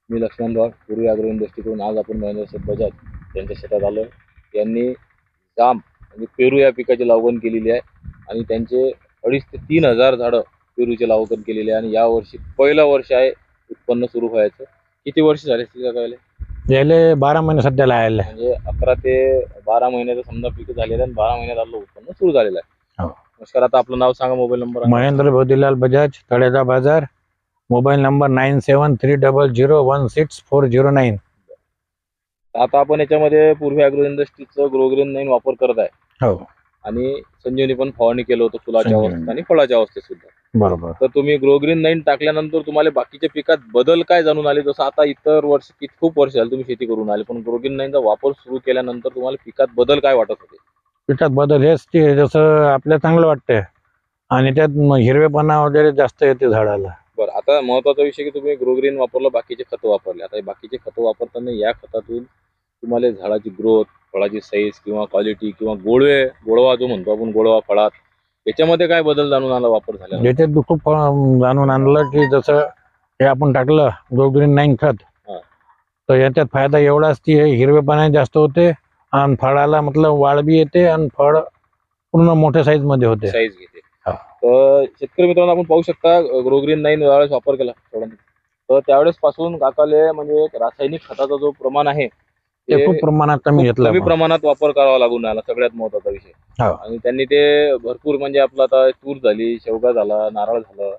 मी लक्ष्मण भाग पूर्वी अॅग्रो इंडस्ट्रीकडून आज आपण महेंद्र शेठ बजाज यांच्या शेतात आलो. यांनी जाम म्हणजे पेरू या पिकाची लागवड केलेली आहे आणि त्यांचे 2,500 ते 3,000 झाडं पेरूची लागवड केलेली आहे आणि या वर्षी पहिलं वर्ष आहे उत्पन्न सुरू व्हायचं. किती वर्ष झाले असतील का याले 12 महिने सध्याला आले. म्हणजे 11 ते 12 महिन्याचं समजा पीक झालेलं आहे आणि 12 महिन्यात आपलं उत्पन्न सुरू झालेलं आहे. हो. नमस्कार, आता आपलं नाव सांगा, मोबाईल नंबर. महेंद्र भोदीलाल बजाज, तळेजा बाजार. Mobile number 9730016409. आता आपण याच्यामध्ये पूर्वी अॅग्रो इंडस्ट्रीचं ग्रोग्रीन 9 वापर करत आहे. हो, आणि संजीवनी पण फवारणी केलं होतं फुलाच्या संजीवनी. अवस्थेत आणि फळाच्या अवस्थेत सुद्धा. बरोबर. तर तुम्ही ग्रोग्रीन 9 टाकल्यानंतर तुम्हाला बाकीच्या पिकात बदल काय जाणून आले? जसं आता इतर वर्ष खूप वर्ष झाली तुम्ही शेती करून आले, पण ग्रोग्रीन 9 चा वापर सुरू केल्यानंतर तुम्हाला पिकात बदल काय वाटत होते? पिठात बदल हेच ते जसं आपल्याला चांगलं वाटतंय आणि त्यात हिरवेपणा वगैरे जास्त येते झाडाला. बरं, आता महत्वाचा विषय की तुम्ही ग्रोग्रीन वापरलं, बाकीचे खतं वापरले. आता हे बाकीचे खतं वापरताना या खतातून तुम्हाला झाडाची ग्रोथ, फळाची साईज किंवा क्वालिटी किंवा गोळवा जो म्हणतो आपण, गोळवा फळात, याच्यामध्ये काय बदल जाणून आला वापर झाला? याच्यात खूप जाणून आणलं की जसं हे आपण टाकलं ग्रोग्रीन 9 खत, हा. तर याच्यात फायदा एवढाच की हिरवेपणा जास्त होते आणि फळाला मतलब वाढ बी येते आणि फळ पूर्ण मोठ्या साईज मध्ये होते. साईज घेते. हा. तर शेतकरी मित्रांनो, आपण पाहू शकता ग्रोग्रीन 9 ज्यावेळेस वापर केला तर त्यावेळेस पासून काकाले म्हणजे एक रासायनिक खताचा जो प्रमाण आहे ते खूप प्रमाणात कमी घेतलं. कमी प्रमाणात वापर करावा लागून आला, सगळ्यात महत्वाचा विषय. हो. आणि त्यांनी ते भरपूर म्हणजे आपलं आता तूर झाली, शेवगा झाला, नारळ झालं,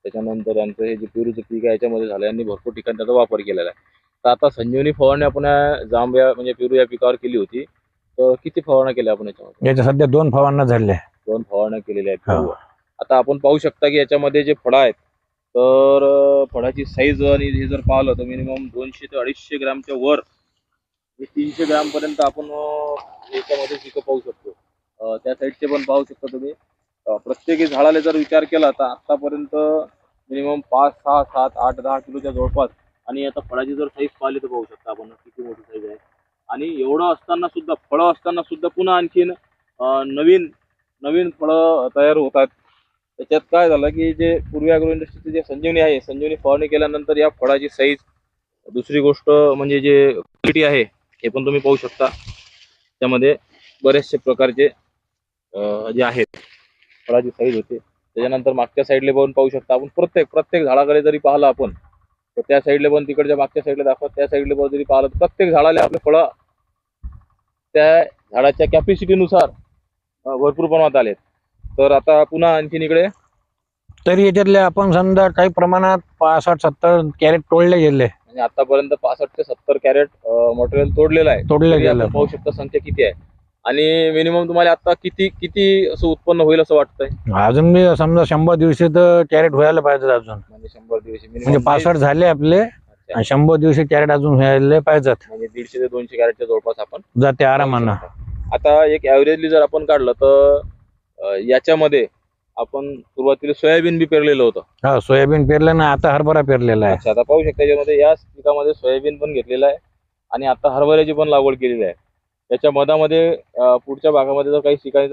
त्याच्यानंतर यांचं हे जे पेरूचं पीक आहे याच्यामध्ये झालं, यांनी भरपूर ठिकाणी त्याचा वापर केलेला आहे. तर आता संजीवनी फवारणी आपण जांभ्या म्हणजे पेरू या पिकावर केली होती, तर किती फवारण्या केल्या आपण याच्यामध्ये? याच्या सध्या 2 फवारण्या झाल्या. 2 फवारण्या केलेल्या आहेत हा. पेरूवर. आता आपण पाहू शकता की याच्यामध्ये जे फळं आहेत, तर फळाची साईज आणि हे जर पाहिलं तर मिनिमम 200 ते 250 ग्रॅमच्या वर 300 ग्रॅम पर्यंत आपण याच्यामध्ये पिकं पाहू शकतो. त्या साईडचे पण पाहू शकता तुम्ही. प्रत्येकी झाडाला जर विचार केला तर आतापर्यंत मिनिमम 5, 6, 7, 8, 10 किलोच्या जवळपास. आणि आता फळाची जर साईज पाहिली तर पाहू शकता आपण किती मोठी साईज आहे. आणि एवढं असताना सुद्धा, फळं असताना सुद्धा पुन्हा आणखीन नवीन नवीन फळं तयार होतात. त्याच्यात काय झालं की जे पूर्वी अॅग्रो इंडस्ट्रीचे जे संजीवनी आहे, संजीवनी फवारणी केल्यानंतर या फळाची साईज, दुसरी गोष्ट म्हणजे जे क्वालिटी आहे हे पण तुम्ही पाहू शकता. त्यामध्ये बरेचसे प्रकारचे जे आहेत फळाची साईज होते. त्याच्यानंतर मागच्या साईडला पण पाहू शकता आपण, प्रत्येक झाडाकडे जरी पाहिलं आपण तर त्या साईडला पण, तिकडच्या मागच्या साईडला दाखवत त्या साईडला पण जरी पाहिलं तर प्रत्येक झाडाला आपले फळं त्या झाडाच्या कॅपॅसिटीनुसार भरपूर प्रमाणात आले. तर आता पुन्हा आणखीन इकडे तरी याच्यातले आपण समजा काही प्रमाणात 65-70 कॅरेट तोडले गेले. म्हणजे आतापर्यंत 65 ते 70 कॅरेट मटेरियल तोडलेलं आहे. गेलं. पाहू शकता संख्या किती आहे. आणि मिनिमम तुम्हाला आता किती असं उत्पन्न होईल असं वाटतंय? अजून मी समजा 100 दिवशी तर कॅरेट व्हायला पाहिजे अजून. म्हणजे 100 दिवशी म्हणजे 65 झाले आपले आणि 100 दिवशी कॅरेट अजून व्हायला पाहिजेत. म्हणजे 150 ते 200 कॅरेटच्या जवळपास आपण जाते आरामानं. आता एक ऍव्हरेजली जर आपण काढलं तर याच्यामध्ये आपण सुरुवातीला सोयाबीन बी पेरलेलं होतं. हा, सोयाबीन पेरलं ना, आता हरभरा पेरलेला आहे. अच्छा, आता पाहू शकता याच्यामध्ये या पिकामध्ये सोयाबीन पण घेतलेलं आहे आणि आता हरभऱ्याची पण लागवड केलेली आहे. त्याच्या मधामध्ये पुढच्या भागामध्ये जर काही ठिकाणी